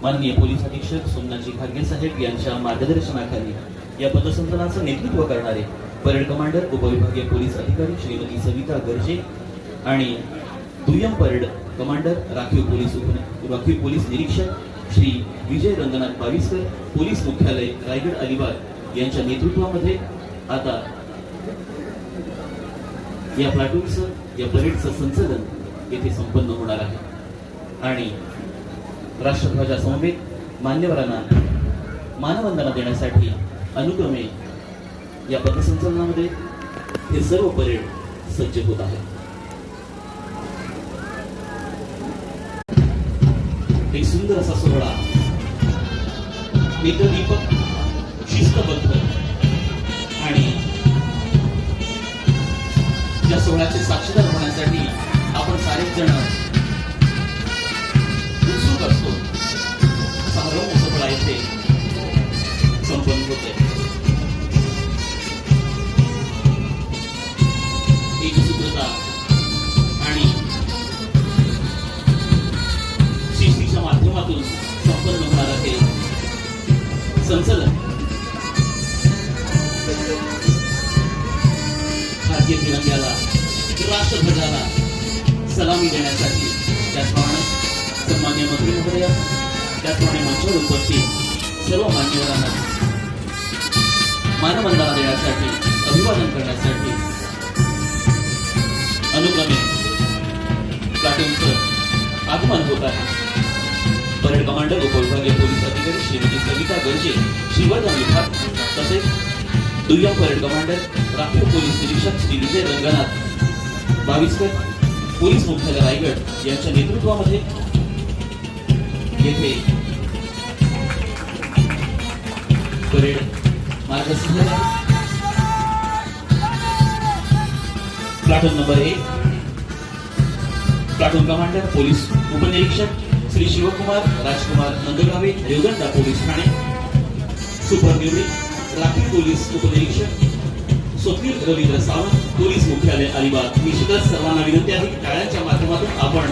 माननीय पोलीस अधीक्षक सोमनाथजी खारगे साहेब यांच्या मार्गदर्शनाखाली या पथसंचलनाचं नेतृत्व करणारे परेड कमांडर उपविभागीय पोलीस अधिकारी श्रीमती सविता गर्जे आणि दुय्यम परेड कमांडर राखीव पोलीस निरीक्षक श्री विजय रंगनाथ बाविस्कर, पोलीस मुख्यालय रायगड अलिबाग यांच्या नेतृत्वामध्ये आता या प्लाटूनचं या परेडचं संचलन येथे संपन्न होणार आहे आणि राष्ट्रध्वजासमवेत मान्यवरांना मानवंदना देण्यासाठी अनुक्रमे या पथसंचलनामध्ये हे सर्व परेड सज्ज होत आहे। एक सुंदर असा सोहळा नेत्रदीपक, शिस्तबद्ध आणि या सोहळ्याचे साक्षीदार होण्यासाठी आपण सारेच जण उत्सुक असतो। समारंभ सोहळा येथे संपन्न होते। एकसूत्रता आणि शिस्तीच्या माध्यमातून संपन्न होणार आहे संचलन। भारतीय तिरंग्याला, राष्ट्रध्वजाला सलामी देण्यासाठी त्याचप्रमाणे सन्माननीय मंत्री महोदय, त्याचप्रमाणे मंचावर उपस्थित सर्व मान्यवरांना मानवंदना देण्यासाठी, अभिवादन करण्यासाठी अनुक्रमे प्लाटूनचं आगमन होत आहे। परेड कमांडर उपविभागीय पोलीस अधिकारी श्रीमती सविता गर्जे, श्रीवर्धन विभाग, तसेच दुय्यम परेड कमांडर राखीव पोलीस निरीक्षक श्री विजय रंगनाथ बाविस्कर, पोलीस मुख्यालय रायगड यांच्या नेतृत्वामध्ये येथे परेड मार्गस्थ आहे। Platoon number 1, platoon commander police उपनिरीक्षक श्री शिवकुमार राजकुमार नंदगावे, रेवदंडा पोलीस ठाणे, सुपर ड्युटी राखीव पोलीस उपनिरीक्षक स्वप्नील रवींद्र सावंत, पोलीस मुख्यालय अलिबाग। निश्चितच सर्वांना विनंती आहे की टाळ्यांच्या माध्यमातून आपण